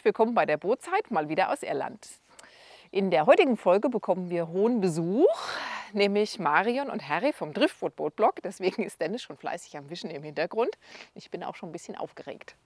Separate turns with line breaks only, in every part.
herzlich willkommen bei der BootZEIT, mal wieder aus Irland. In der heutigen Folge bekommen wir hohen Besuch, nämlich Marion und Harry vom Driftwood Boat Blog. Deswegen ist Dennis schon fleißig am Wischen im Hintergrund. Ich bin auch schon ein bisschen aufgeregt.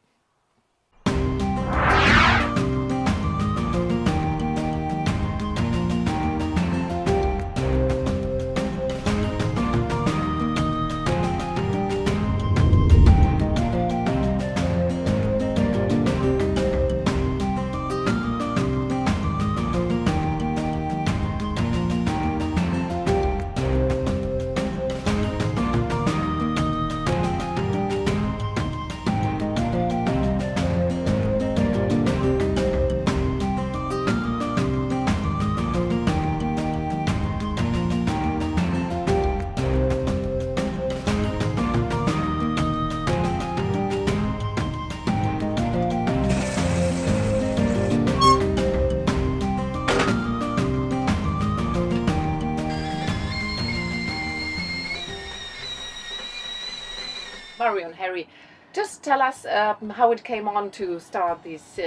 Marion, Harry, just tell us how it came on to start this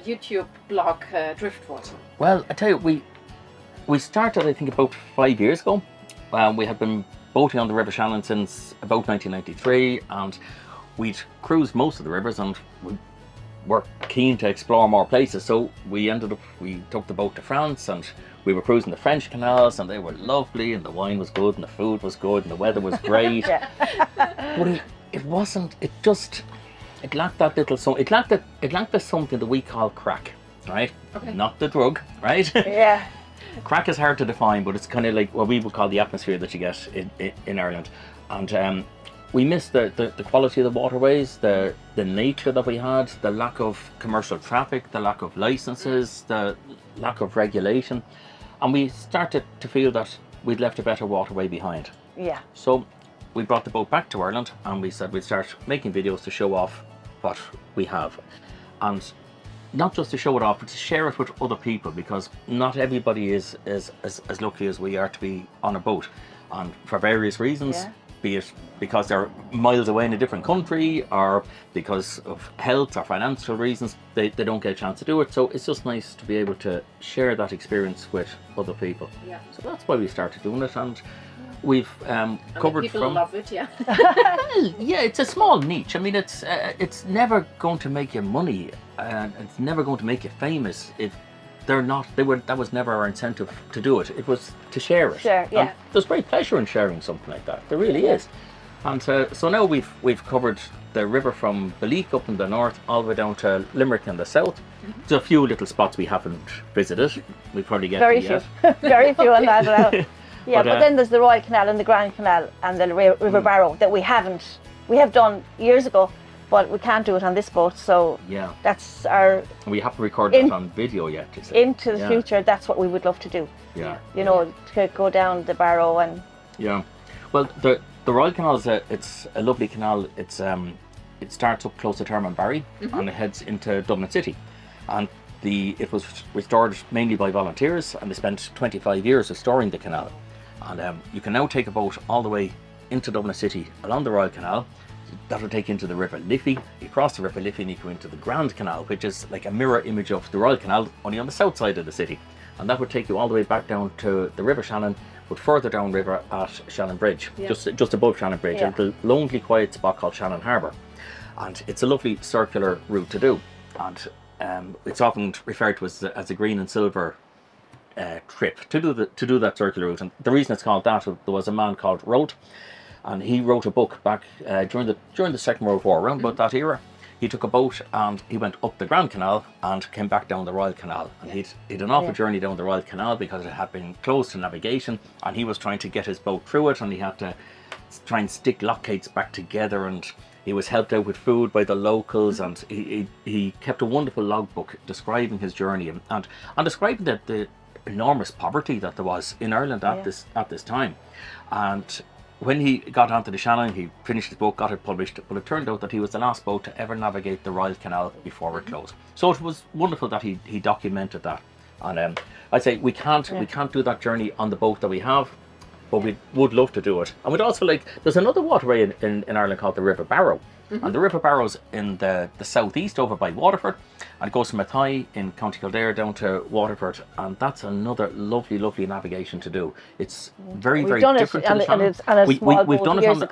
YouTube blog, Driftwood.
Well, I tell you, we started, I think, about 5 years ago. We had been boating on the River Shannon since about 1993, and we'd cruised most of the rivers, and we were keen to explore more places. So we took the boat to France, and we were cruising the French canals, and they were lovely, and the wine was good, and the food was good, and the weather was great. But it lacked that little something. It lacked the something that we call crack, right? Okay. Not the drug, right?
Yeah.
Crack is hard to define, but it's kind of like what we would call the atmosphere that you get in Ireland. And we missed the quality of the waterways, the nature that we had, the lack of commercial traffic, the lack of licenses, the lack of regulation. And we started to feel that we'd left a better waterway behind.
Yeah.
So we brought the boat back to Ireland, and we said we'd start making videos to show off what we have. And not just to show it off, but to share it with other people, because not everybody is as lucky as we are to be on a boat. And for various reasons, yeah. Be it because they're miles away in a different country, or because of health or financial reasons, they don't get a chance to do it. So it's just nice to be able to share that experience with other people. Yeah. So that's why we started doing it, and we've covered
people love it, yeah.
Well, yeah, it's a small niche. I mean, it's never going to make you money, and it's never going to make you famous. If they're not, that was never our incentive to do it. It was to share it.
Share, yeah.
And there's great pleasure in sharing something like that. There really is. And so now we've covered the river from Beliek up in the north, all the way down to Limerick in the south. There's a few little spots we haven't visited. We probably get
very few, very few on that as well. Yeah, but then there's the Royal Canal and the Grand Canal and the River Barrow that we have done years ago, but we can't do it on this boat. So yeah, that's our.
We haven't recorded it on video yet.
Into the future, that's what we would love to do.
Yeah.
You know, to go down the Barrow and.
Yeah, well, the Royal Canal it's a lovely canal. It's it starts up close to Termonbarry and it heads into Dublin City, and it was restored mainly by volunteers, and they spent 25 years restoring the canal. And you can now take a boat all the way into Dublin City along the Royal Canal. That will take you into the River Liffey. You cross the River Liffey and you go into the Grand Canal, which is like a mirror image of the Royal Canal, only on the south side of the city. And that would take you all the way back down to the River Shannon, but further downriver at Shannon Bridge, just above Shannon Bridge, a little lonely, quiet spot called Shannon Harbour. And it's a lovely circular route to do. And it's often referred to as a green and silver trip to do that circular route. And the reason it's called that, there was a man called Roth, and he wrote a book back during the Second World War, around about that era. He took a boat and he went up the Grand Canal and came back down the Royal Canal. And he'd an awful journey down the Royal Canal because it had been closed to navigation, and he was trying to get his boat through it, and he had to try and stick lockgates back together, and he was helped out with food by the locals, and he kept a wonderful logbook describing his journey and describing the enormous poverty that there was in Ireland at this time. And when he got onto the Shannon, he finished his book, got it published, but it turned out that he was the last boat to ever navigate the Royal Canal before it closed. So it was wonderful that he documented that. And I'd say we can't do that journey on the boat that we have, but we would love to do it. And we'd also there's another waterway in Ireland called the River Barrow, And the River Barrow's in the southeast over by Waterford, and it goes from Athy in County Kildare down to Waterford, and that's another lovely, lovely navigation to do. It's very, very different to the channel. We've done it on a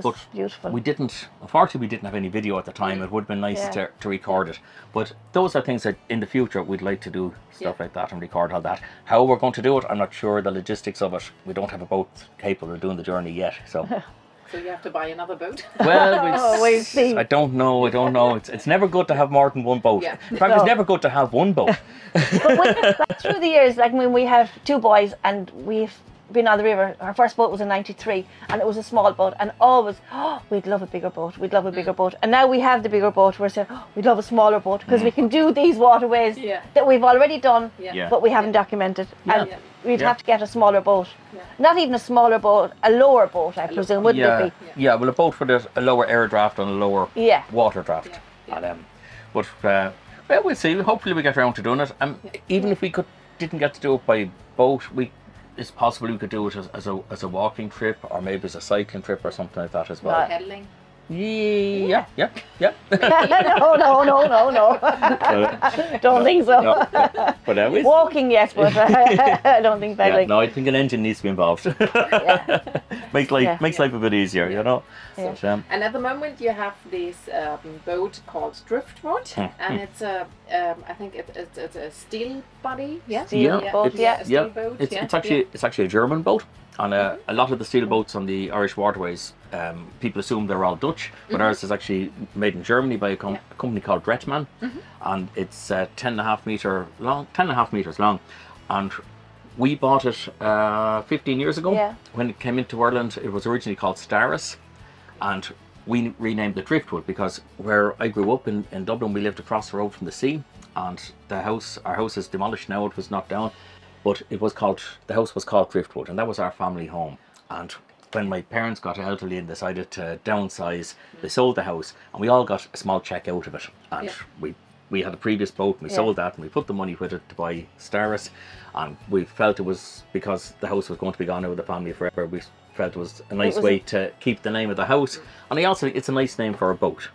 but
beautiful.
we didn't, unfortunately we didn't have any video at the time. It would have been nice to record it, but those are things that in the future we'd like to do stuff like that and record all that. How we're going to do it, I'm not sure. The logistics of it, we don't have a boat capable of doing the journey yet, so.
So you have to buy another boat?
Well, I don't know. It's never good to have more than one boat. Yeah. In fact, it's never good to have one boat.
But through the years, like when we have 2 boys and we've been on the river, our first boat was in '93 and it was a small boat, and always, we'd love a bigger boat, we'd love a bigger boat. And now we have the bigger boat, we're saying, we'd love a smaller boat because we can do these waterways that we've already done, but we haven't documented. And we'd have to get a smaller boat. Not even a smaller boat, a lower boat, I presume, wouldn't it be?
Yeah, well, a boat with a lower air draft and a lower water draft. But well, we'll see. Hopefully we get around to doing it. Even if we didn't get to do it by boat, it's possible we could do it as a walking trip, or maybe as a cycling trip or something like that as well.
Pedaling.
Yeah.
No. Don't think so.
No, but
walking, yes, but I don't think pedaling.
No, I think an engine needs to be involved. Makes life a bit easier, you know.
Yeah.
So,
and at the moment you have this boat called Driftwood, and it's I think it's a steel body,
steel boat,
steel boat.
It's actually a German boat. And a lot of the steel boats on the Irish waterways, people assume they're all Dutch, but ours is actually made in Germany by a company called Driftwood, and it's 10.5 meters long, and we bought it 15 years ago. When it came into Ireland. It was originally called Staris, and we renamed it Driftwood because where I grew up in Dublin, we lived across the road from the sea, and our house is demolished now. It was knocked down. But the house was called Driftwood, and that was our family home. And when my parents got elderly and decided to downsize, they sold the house, and we all got a small cheque out of it. And we had a previous boat, and we sold that, and we put the money with it to buy Staris. And we felt it was, because the house was going to be gone out of the family forever, we felt it was a nice way to keep the name of the house. And it's a nice name for a boat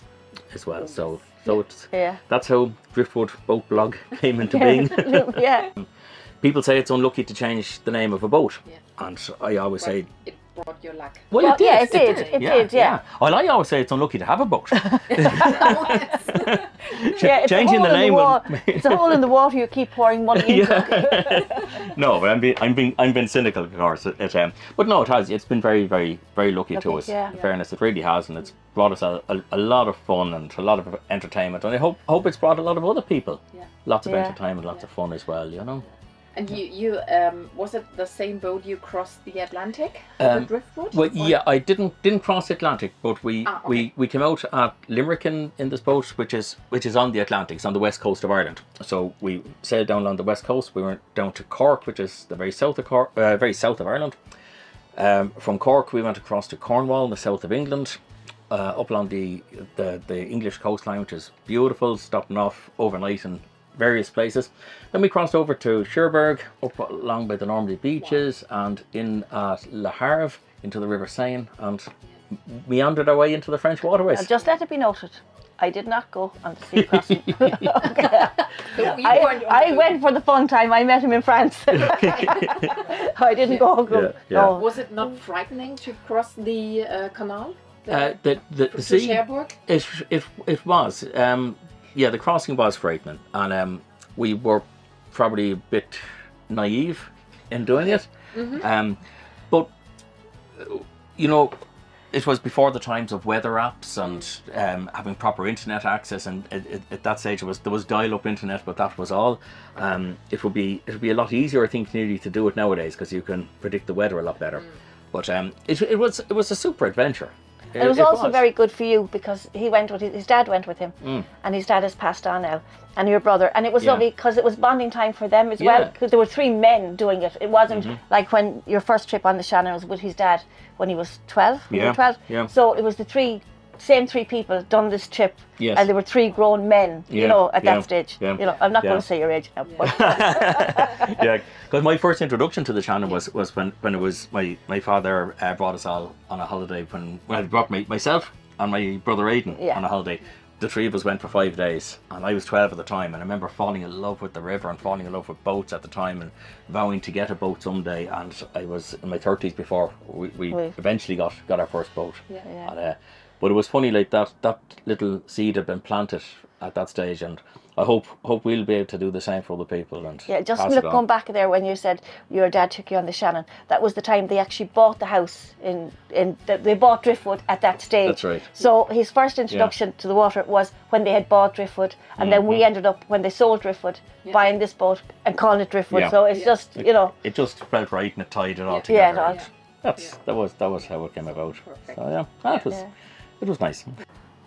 as well. So that's how Driftwood Boat Blog came into being. People say it's unlucky to change the name of a boat, and I always say
it brought your luck.
Well, it did.
It did.
Well, I always say it's unlucky to have a boat.
It's
Changing the name
it's a hole in the water you keep pouring money into.
No, but I'm being cynical, of course. But no, it has. It's been very, very, very lucky to us. In fairness, it really has, and it's brought us a lot of fun and a lot of entertainment, and I hope it's brought a lot of other people lots of entertainment, lots of fun as well. You know.
And you was it the same boat you crossed the Atlantic with Driftwood?
Well, I didn't cross the Atlantic, but we came out at Limerick in this boat, which is on the Atlantic. It's on the west coast of Ireland. So we sailed down on the west coast. We went down to Cork, which is the very south of Ireland. From Cork, we went across to Cornwall, in the south of England, up along the English coastline, which is beautiful, stopping off overnight in various places. Then we crossed over to Cherbourg, up along by the Normandy beaches, and in at Le Havre into the River Seine, and meandered our way into the French waterways.
And just let it be noted, I did not go on the sea crossing. I went for the fun time. I met him in France. I didn't go. No.
Was it not frightening to cross the canal?
The sea.
Cherbourg?
It was. The crossing was frightening, and we were probably a bit naive in doing it. But you know, it was before the times of weather apps and having proper internet access, and at that stage there was dial-up internet, but that was all. It would be a lot easier, I think, nearly to do it nowadays, because you can predict the weather a lot better. But it was a super adventure.
It was also very good for you, because he went with his dad went with him, and his dad has passed on now, and your brother, and it was lovely because it was bonding time for them as well, because there were 3 men doing it. It wasn't like when your first trip on the Shannon was with his dad when he was 12. So it was the same three people done this trip, and there were 3 grown men, you know, at that stage. You know, I'm not going to say your age now. But
because my first introduction to the Shannon was when it was my father brought us all on a holiday when I brought myself and my brother Aidan
Yeah.
on a holiday. The three of us went for 5 days, and I was 12 at the time, and I remember falling in love with the river and falling in love with boats at the time, and vowing to get a boat someday. And I was in my 30s before we eventually got our first boat.
Yeah.
And, but it was funny, like that little seed had been planted at that stage, and I hope we'll be able to do the same for other people. And
Yeah, just
pass it
look,
on.
going back there when you said your dad took you on the Shannon, that was the time they actually bought the house they bought Driftwood at that stage.
That's right.
So his first introduction to the water was when they had bought Driftwood, and then we ended up, when they sold Driftwood, buying this boat and calling it Driftwood.
Yeah.
So it's just, you know.
It just felt right, and it tied it all
Yeah,
together.
it all-
That was how it came about.
Perfect.
So yeah, it was nice.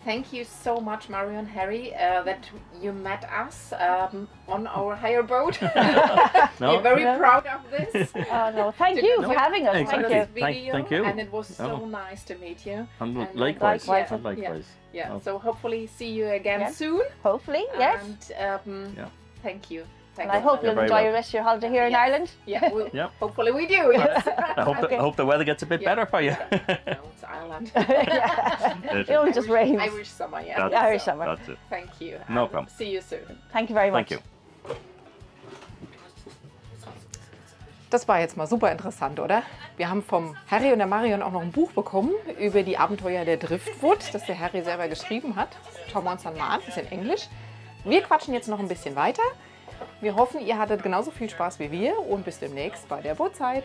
Thank you so much, Marion and Harry, that you met us on our hire boat. We're very proud of this.
Oh no, thank you for having us.
Exactly.
Thank you.
Video,
Thank you.
And it was so nice to meet you.
And
And
likewise.
likewise.
And likewise.
Yeah, so hopefully see you again
Yeah.
soon.
Hopefully, yes.
And thank you.
And I hope you'll
very
enjoy
welcome.
the rest of your holiday here in
Yes.
Ireland.
Yeah,
Yeah.
hopefully we do. Yes.
I hope the weather gets a bit better for you.
No, it's Ireland.
It only just rains.
Irish summer, yeah.
That's-
Irish summer.
That's it.
Thank you.
No
and
problem.
See you soon.
Thank you very much.
Thank you.
Das war jetzt mal super interessant, oder? Wir haben vom Harry und der Marion auch noch ein Buch bekommen über die Abenteuer der Driftwood, das der Harry selber geschrieben hat. Schauen wir uns dann mal an, ist in Englisch. Wir quatschen jetzt noch ein bisschen weiter. Wir hoffen, ihr hattet genauso viel Spaß wie wir und bis demnächst bei der BootZEIT.